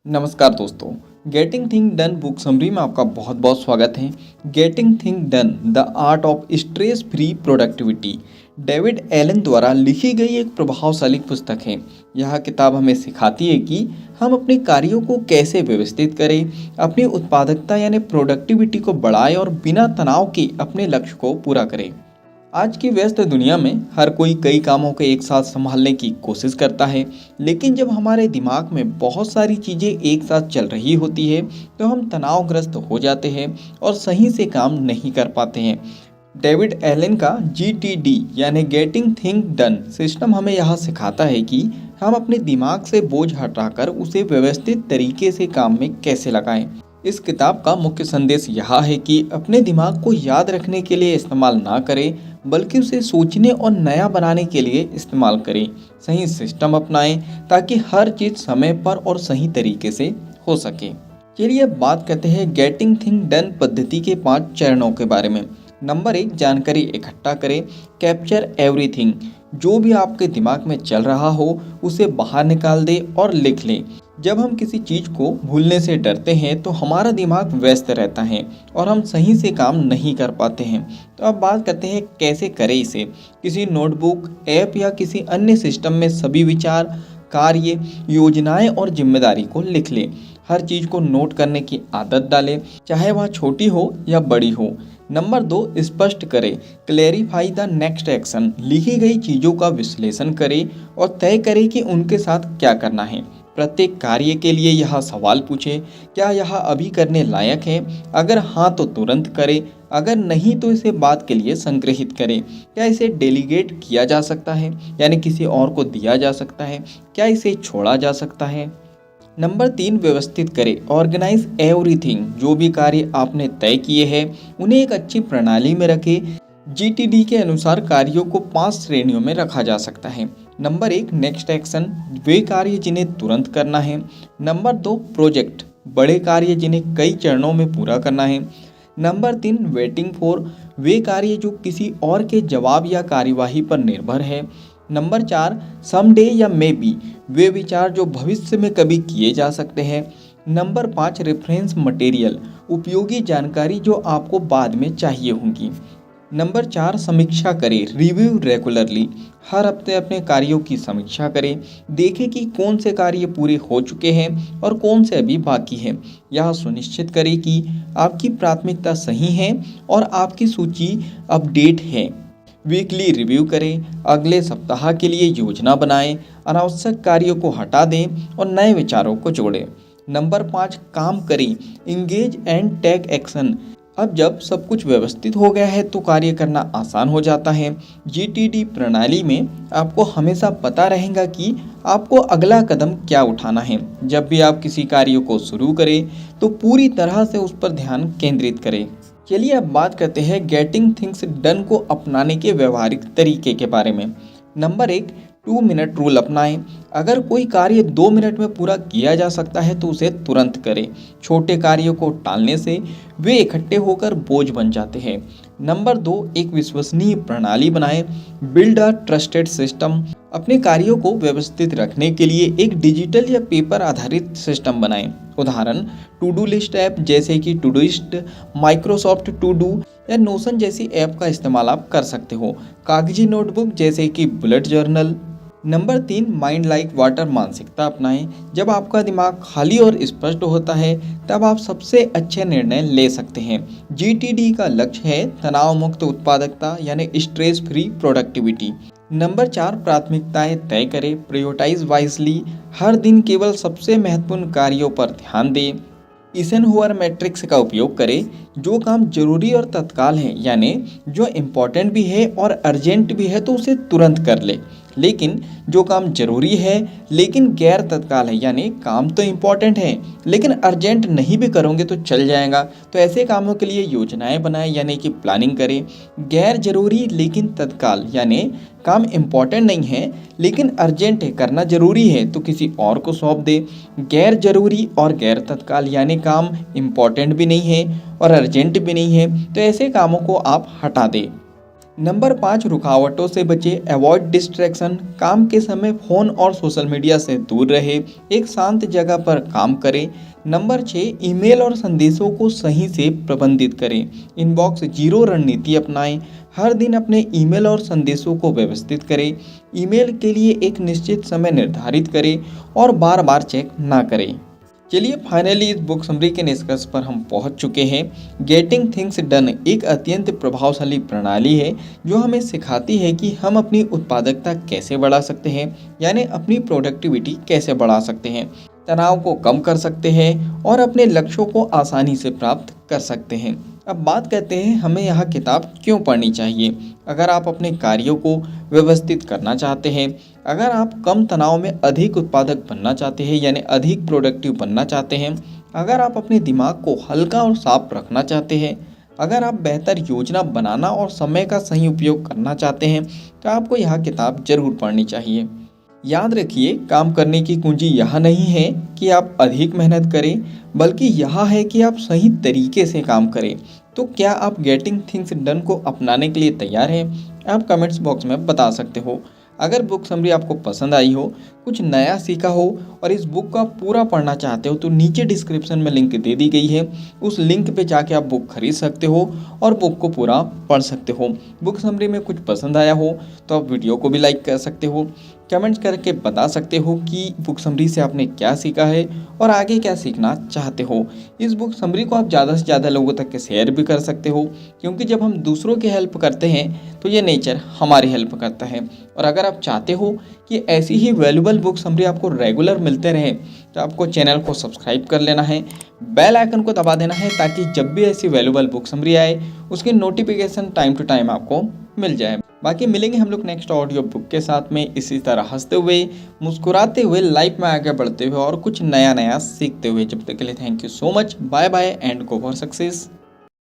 नमस्कार दोस्तों, getting thing done book summary में आपका बहुत बहुत स्वागत है। Getting thing done the art of stress free productivity David Allen द्वारा लिखी गई एक प्रभावशाली पुस्तक है। यह किताब हमें सिखाती है कि हम अपने कार्यों को कैसे व्यवस्थित करें, अपनी उत्पादकता यानी प्रोडक्टिविटी को बढ़ाएं और बिना तनाव के अपने लक्ष्य को पूरा करें। आज की व्यस्त दुनिया में हर कोई कई कामों को एक साथ संभालने की कोशिश करता है, लेकिन जब हमारे दिमाग में बहुत सारी चीज़ें एक साथ चल रही होती है तो हम तनावग्रस्त हो जाते हैं और सही से काम नहीं कर पाते हैं। डेविड एलन का GTD यानी गेटिंग थिंग डन सिस्टम हमें यह सिखाता है कि हम अपने दिमाग से बोझ हटाकर उसे व्यवस्थित तरीके से काम में कैसे लगाएं। इस किताब का मुख्य संदेश यह है कि अपने दिमाग को याद रखने के लिए इस्तेमाल ना करें, बल्कि उसे सोचने और नया बनाने के लिए इस्तेमाल करें। सही सिस्टम अपनाएं ताकि हर चीज़ समय पर और सही तरीके से हो सके। चलिए अब बात करते हैं गेटिंग थिंग डन पद्धति के 5 चरणों के बारे में। नंबर 1, जानकारी इकट्ठा करें। Capture everything. जो भी आपके दिमाग में चल रहा हो उसे बाहर निकाल दें और लिख लें। जब हम किसी चीज़ को भूलने से डरते हैं तो हमारा दिमाग व्यस्त रहता है और हम सही से काम नहीं कर पाते हैं। तो अब बात करते हैं कैसे करें इसे। किसी नोटबुक, ऐप या किसी अन्य सिस्टम में सभी विचार, कार्य, योजनाएं और जिम्मेदारी को लिख लें। हर चीज़ को नोट करने की आदत डालें, चाहे वह छोटी हो या बड़ी हो। नंबर 2, स्पष्ट करें। Clarify the next action. लिखी गई चीज़ों का विश्लेषण करें और तय करें कि उनके साथ क्या करना है। प्रत्येक कार्य के लिए यह सवाल पूछें, क्या यह अभी करने लायक है? अगर हाँ तो तुरंत करें, अगर नहीं तो इसे बाद के लिए संग्रहित करें। क्या इसे डेलीगेट किया जा सकता है, यानी किसी और को दिया जा सकता है? क्या इसे छोड़ा जा सकता है? नंबर 3, व्यवस्थित करें। Organize everything. जो भी कार्य आपने तय किए हैं उन्हें एक अच्छी प्रणाली में रखें। GTD के अनुसार कार्यों को 5 श्रेणियों में रखा जा सकता है। Number 1, next action. वे कार्य जिन्हें तुरंत करना है। Number 2, project. बड़े कार्य जिन्हें कई चरणों में पूरा करना है। Number 3, waiting for. वे कार्य जो किसी और के जवाब या कार्यवाही पर निर्भर है। नंबर 4, समडे या मे बी। वे विचार जो भविष्य में कभी किए जा सकते हैं। Number 5, reference material. उपयोगी जानकारी जो आपको बाद में चाहिए होगी। नंबर 4, समीक्षा करें। Review regularly. हर हफ्ते अपने कार्यों की समीक्षा करें। देखें कि कौन से कार्य पूरे हो चुके हैं और कौन से अभी बाकी हैं। यह सुनिश्चित करें कि आपकी प्राथमिकता सही है और आपकी सूची अपडेट है। वीकली रिव्यू करें। अगले सप्ताह के लिए योजना बनाएं। अनावश्यक कार्यों को हटा दें और नए विचारों को जोड़ें। नंबर 5, काम करें। Engage and take action. अब जब सब कुछ व्यवस्थित हो गया है तो कार्य करना आसान हो जाता है। GTD प्रणाली में आपको हमेशा पता रहेगा कि आपको अगला कदम क्या उठाना है। जब भी आप किसी कार्य को शुरू करें तो पूरी तरह से उस पर ध्यान केंद्रित करें। चलिए अब बात करते हैं गेटिंग थिंग्स डन को अपनाने के व्यवहारिक तरीके के बारे में। नंबर 1, 2 मिनट रूल अपनाएं। अगर कोई कार्य 2 मिनट में पूरा किया जा सकता है तो उसे तुरंत करें। छोटे कार्यों को टालने से वे इकट्ठे होकर बोझ बन जाते हैं। नंबर 2, एक विश्वसनीय प्रणाली बनाएं। Build a trusted system. अपने कार्यों को व्यवस्थित रखने के लिए एक डिजिटल या पेपर आधारित सिस्टम बनाएं। उदाहरण, टू डू लिस्ट ऐप जैसे कि टूडूइस्ट, माइक्रोसॉफ्ट टू डू या नोशन जैसी ऐप का इस्तेमाल आप कर सकते हो। कागजी नोटबुक जैसे कि bullet journal. Number 3, mind like water मानसिकता अपनाएं। जब आपका दिमाग खाली और स्पष्ट होता है तब आप सबसे अच्छे निर्णय ले सकते हैं। GTD का लक्ष्य है तनाव मुक्त उत्पादकता यानी स्ट्रेस फ्री प्रोडक्टिविटी। नंबर 4, प्राथमिकताएं तय करें। Prioritise wisely. हर दिन केवल सबसे महत्वपूर्ण कार्यों पर ध्यान दें। इसेनहोवर मैट्रिक्स का उपयोग करें। जो काम जरूरी और तत्काल है, यानी जो इम्पोर्टेंट भी है और अर्जेंट भी है तो उसे तुरंत कर ले। लेकिन जो काम जरूरी है लेकिन गैर तत्काल है, यानी काम तो इम्पोर्टेंट है लेकिन अर्जेंट नहीं भी करोगे तो चल जाएगा, तो ऐसे कामों के लिए योजनाएं बनाएं यानी कि प्लानिंग करें। गैर जरूरी लेकिन तत्काल, यानी काम इम्पोर्टेंट नहीं है लेकिन अर्जेंट है, करना जरूरी है तो किसी और को सौंप दे। गैर जरूरी और गैर तत्काल, यानी काम इम्पोर्टेंट भी नहीं है और अर्जेंट भी नहीं है तो ऐसे कामों को आप हटा दें। नंबर 5, रुकावटों से बचे, अवॉइड डिस्ट्रैक्शन, काम के समय फ़ोन और सोशल मीडिया से दूर रहे, एक शांत जगह पर काम करें। नंबर 6, ईमेल और संदेशों को सही से प्रबंधित करें, इनबॉक्स जीरो रणनीति अपनाएं, हर दिन अपने ईमेल और संदेशों को व्यवस्थित करें, ईमेल के लिए एक निश्चित समय निर्धारित करें और बार बार चेक ना करें। चलिए फाइनली इस बुक समरी के निष्कर्ष पर हम पहुंच चुके हैं। गेटिंग थिंग्स डन एक अत्यंत प्रभावशाली प्रणाली है जो हमें सिखाती है कि हम अपनी उत्पादकता कैसे बढ़ा सकते हैं, यानी अपनी प्रोडक्टिविटी कैसे बढ़ा सकते हैं, तनाव को कम कर सकते हैं और अपने लक्ष्यों को आसानी से प्राप्त कर सकते हैं। अब बात करते हैं हमें यह किताब क्यों पढ़नी चाहिए। अगर आप अपने कार्यों को व्यवस्थित करना चाहते हैं, अगर आप कम तनाव में अधिक उत्पादक बनना चाहते हैं यानी अधिक प्रोडक्टिव बनना चाहते हैं, अगर आप अपने दिमाग को हल्का और साफ रखना चाहते हैं, अगर आप बेहतर योजना बनाना और समय का सही उपयोग करना चाहते हैं, तो आपको यह किताब जरूर पढ़नी चाहिए। याद रखिए, काम करने की कुंजी यह नहीं है कि आप अधिक मेहनत करें, बल्कि यह है कि आप सही तरीके से काम करें। तो क्या आप गेटिंग थिंग्स डन को अपनाने के लिए तैयार हैं? आप कमेंट्स बॉक्स में बता सकते हो। अगर बुक समरी आपको पसंद आई हो, कुछ नया सीखा हो और इस बुक को आप पूरा पढ़ना चाहते हो, तो नीचे डिस्क्रिप्शन में लिंक दे दी गई है, उस लिंक पे जाके आप बुक खरीद सकते हो और बुक को पूरा पढ़ सकते हो। बुक समरी में कुछ पसंद आया हो तो आप वीडियो को भी लाइक कर सकते हो, कमेंट्स करके बता सकते हो कि बुक समरी से आपने क्या सीखा है और आगे क्या सीखना चाहते हो। इस बुक समरी को आप ज़्यादा से ज़्यादा लोगों तक के शेयर भी कर सकते हो, क्योंकि जब हम दूसरों की हेल्प करते हैं तो ये नेचर हमारी हेल्प करता है। और अगर आप चाहते हो कि ऐसी ही वैल्यूबल बुक समरी आपको रेगुलर मिलते रहे, तो आपको चैनल को सब्सक्राइब कर लेना है, बेल आइकन को दबा देना है, ताकि जब भी ऐसी वैल्यूबल बुक समरी आए उसकी नोटिफिकेशन टाइम टू टाइम आपको मिल जाए। बाकी मिलेंगे हम लोग नेक्स्ट ऑडियो बुक के साथ में, इसी तरह हंसते हुए, मुस्कुराते हुए, लाइफ में आगे बढ़ते हुए और कुछ नया नया सीखते हुए। जब तक के लिए thank you so much, bye bye and go for success.